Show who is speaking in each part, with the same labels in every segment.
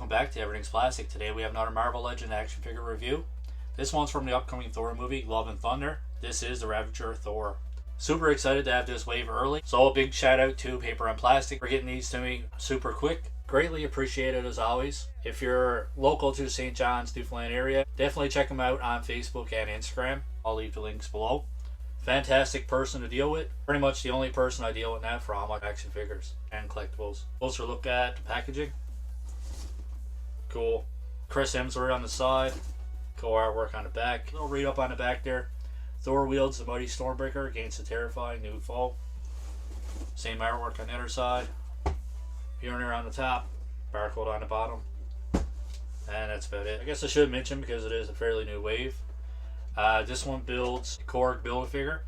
Speaker 1: welcome back to Everything's Plastic. Today we have another Marvel Legend action figure review. This one's from the upcoming Thor movie, Love and Thunder. This is the Ravager Thor. Super excited to have this wave early. So a big shout out to Paper and Plastic for getting these to me super quick. Greatly appreciated as always. If you're local to St. John's, Newfoundland area, definitely check them out on Facebook and Instagram. I'll leave the links below. Fantastic person to deal with. Pretty much the only person I deal with now for all my action figures and collectibles. Closer look at the packaging. Cool. Chris Hemsworth on the side. Cool artwork on the back. Little read up on the back there. Thor wields the mighty Stormbreaker against a terrifying new foe. Same artwork on the other side. Mjolnir on the top. Barcode on the bottom. And that's about it. I guess I should mention because it is a fairly new wave. This one builds a Korg Build-A-Figure.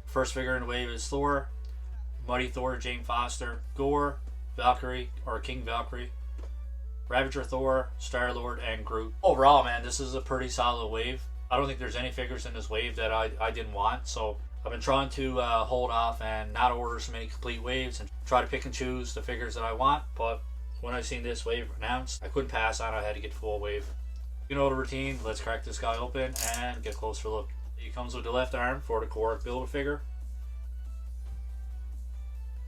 Speaker 1: First figure in the wave is Thor. Mighty Thor, Jane Foster, Gore, Valkyrie, or King Valkyrie. Ravager Thor, Star-Lord, and Groot. Overall, man, this is a pretty solid wave. I don't think there's any figures in this wave that I didn't want, so I've been trying to hold off and not order so many complete waves and try to pick and choose the figures that I want, but when I seen this wave announced, I couldn't pass on. I had to get full wave. You know the routine. Let's crack this guy open and get a closer look. He comes with the left arm for the Korg Build-A-Figure.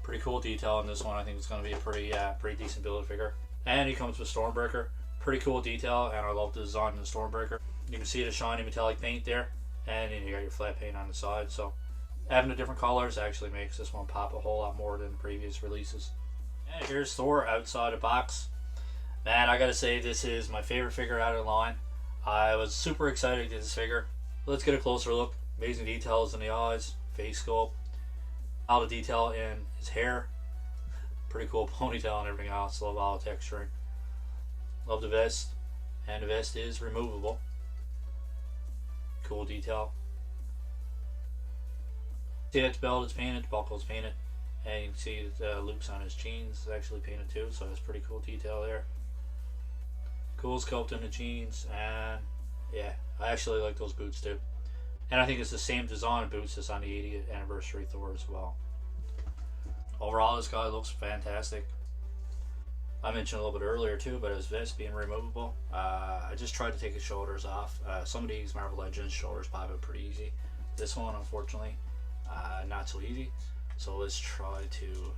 Speaker 1: Pretty cool detail on this one. I think it's going to be a pretty decent Build-A-Figure. And he comes with Stormbreaker. Pretty cool detail, and I love the design of the Stormbreaker. You can see the shiny metallic paint there, and then you got your flat paint on the side. So having the different colors actually makes this one pop a whole lot more than the previous releases. And here's Thor outside the box. Man, I gotta say, this is my favorite figure out of the line. I was super excited to get this figure. Let's get a closer look. Amazing details in the eyes, face sculpt, all the detail in his hair. Pretty cool ponytail and everything else. Love all the texturing. Love the vest. And the vest is removable. Cool detail. See that the belt is painted, the buckle is painted. And you can see the loops on his jeans is actually painted too. So that's pretty cool detail there. Cool sculpt in the jeans. And yeah, I actually like those boots too. And I think it's the same design of boots as on the 80th anniversary Thor as well. Overall, this guy looks fantastic. I mentioned a little bit earlier too, but his vest being removable. I just tried to take his shoulders off. Some of these Marvel Legends shoulders pop out pretty easy. This one, unfortunately, not so easy. So let's try to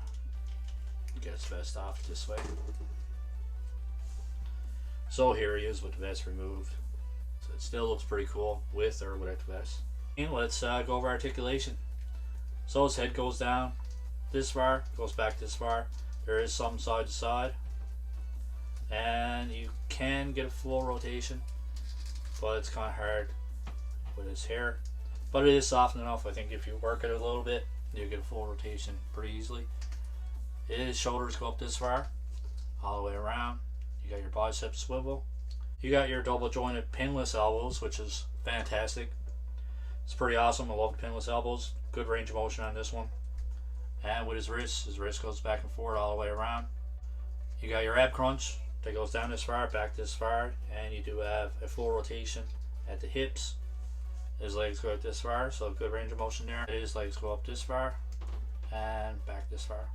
Speaker 1: get his vest off this way. So here he is with the vest removed. So it still looks pretty cool with or without the vest. And let's go over articulation. So his head goes down this far, goes back this far. There is some side to side, and you can get a full rotation, but it's kind of hard with his hair. But it is soft enough. I think if you work it a little bit, you get a full rotation pretty easily. His shoulders go up this far, all the way around. You got your bicep swivel. You got your double jointed pinless elbows, which is fantastic. It's pretty awesome. I love the pinless elbows. Good range of motion on this one. And with his wrist goes back and forth all the way around. You got your ab crunch that goes down this far, back this far, and you do have a full rotation at the hips. His legs go out this far, so good range of motion there. His legs go up this far and back this far.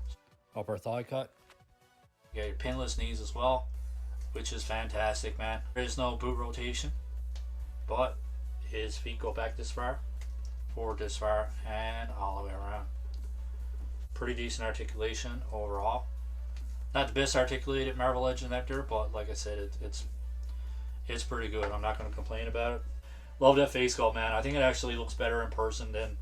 Speaker 1: Upper thigh cut. You got your pinless knees as well, which is fantastic, man. There is no boot rotation, but his feet go back this far, forward this far, and all the way around. Pretty decent articulation overall. Not the best articulated Marvel Legend actor, but like I said, it's pretty good. I'm not going to complain about it. Love that face sculpt, man. I think it actually looks better in person than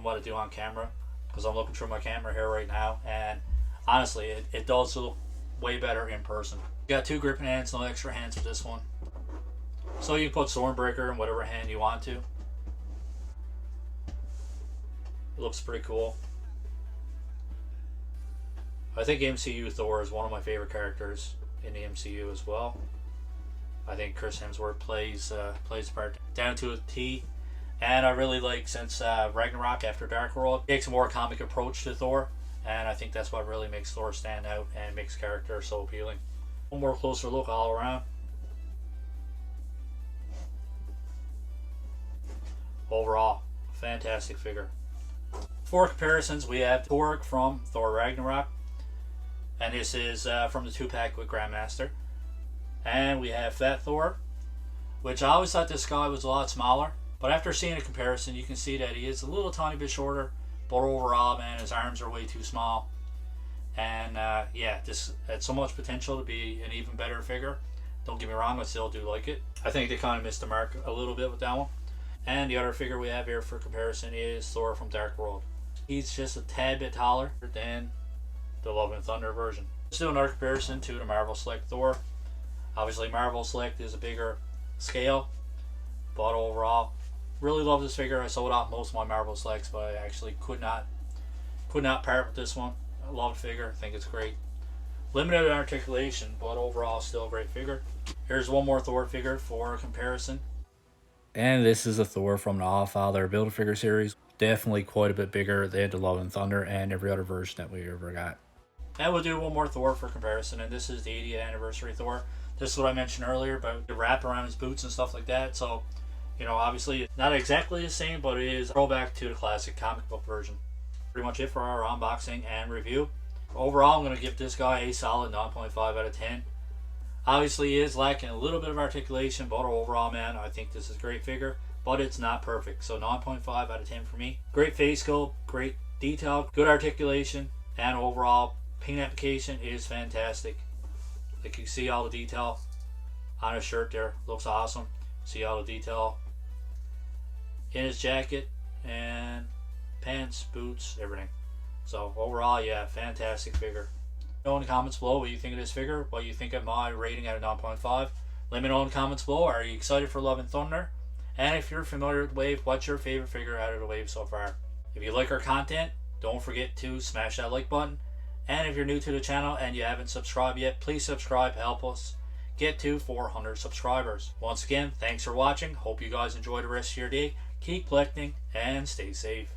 Speaker 1: what I do on camera, because I'm looking through my camera here right now, and honestly, it does look way better in person. You got two gripping hands, no extra hands with this one. So you can put Stormbreaker in whatever hand you want to. It looks pretty cool. I think MCU Thor is one of my favorite characters in the MCU as well. I think Chris Hemsworth plays the part down to a T. And I really like, since Ragnarok After Dark World, takes a more comic approach to Thor. And I think that's what really makes Thor stand out and makes character so appealing. One more closer look all around. Overall, fantastic figure. For comparisons, we have Korg from Thor Ragnarok. And this is from the 2-pack with Grandmaster. And we have Fat Thor, which I always thought this guy was a lot smaller. But after seeing a comparison, you can see that he is a little tiny bit shorter. But overall, man, his arms are way too small. And yeah, this had so much potential to be an even better figure. Don't get me wrong, I still do like it. I think they kind of missed the mark a little bit with that one. And the other figure we have here for comparison is Thor from Dark World. He's just a tad bit taller than the Love and Thunder version. Let's do another comparison to the Marvel Select Thor. Obviously Marvel Select is a bigger scale, but overall, really love this figure. I sold off most of my Marvel Selects, but I actually could not part with this one. I love the figure, I think it's great. Limited articulation, but overall still a great figure. Here's one more Thor figure for comparison. And this is a Thor from the Allfather Build-A-Figure series. Definitely quite a bit bigger than the Love and Thunder and every other version that we ever got. And we'll do one more Thor for comparison, and this is the 80th anniversary Thor. This is what I mentioned earlier about the wrap around his boots and stuff like that. So, you know, obviously not exactly the same, but it is a throwback to the classic comic book version. Pretty much it for our unboxing and review. Overall, I'm going to give this guy a solid 9.5 out of 10. Obviously, he is lacking a little bit of articulation, but overall, man, I think this is a great figure. But it's not perfect, so 9.5 out of 10 for me. Great face sculpt, great detail, good articulation, and overall paint application is fantastic. Like you see all the detail on his shirt there, looks awesome. See all the detail in his jacket and pants, boots, everything. So overall, yeah, fantastic figure. Let me know in the comments below what you think of this figure, what you think of my rating out of 9.5. Let me know in the comments below, are you excited for Love and Thunder? And if you're familiar with the wave, what's your favorite figure out of the wave so far? If you like our content, don't forget to smash that like button. And if you're new to the channel and you haven't subscribed yet, please subscribe, help us get to 400 subscribers. Once again, thanks for watching. Hope you guys enjoy the rest of your day. Keep collecting and stay safe.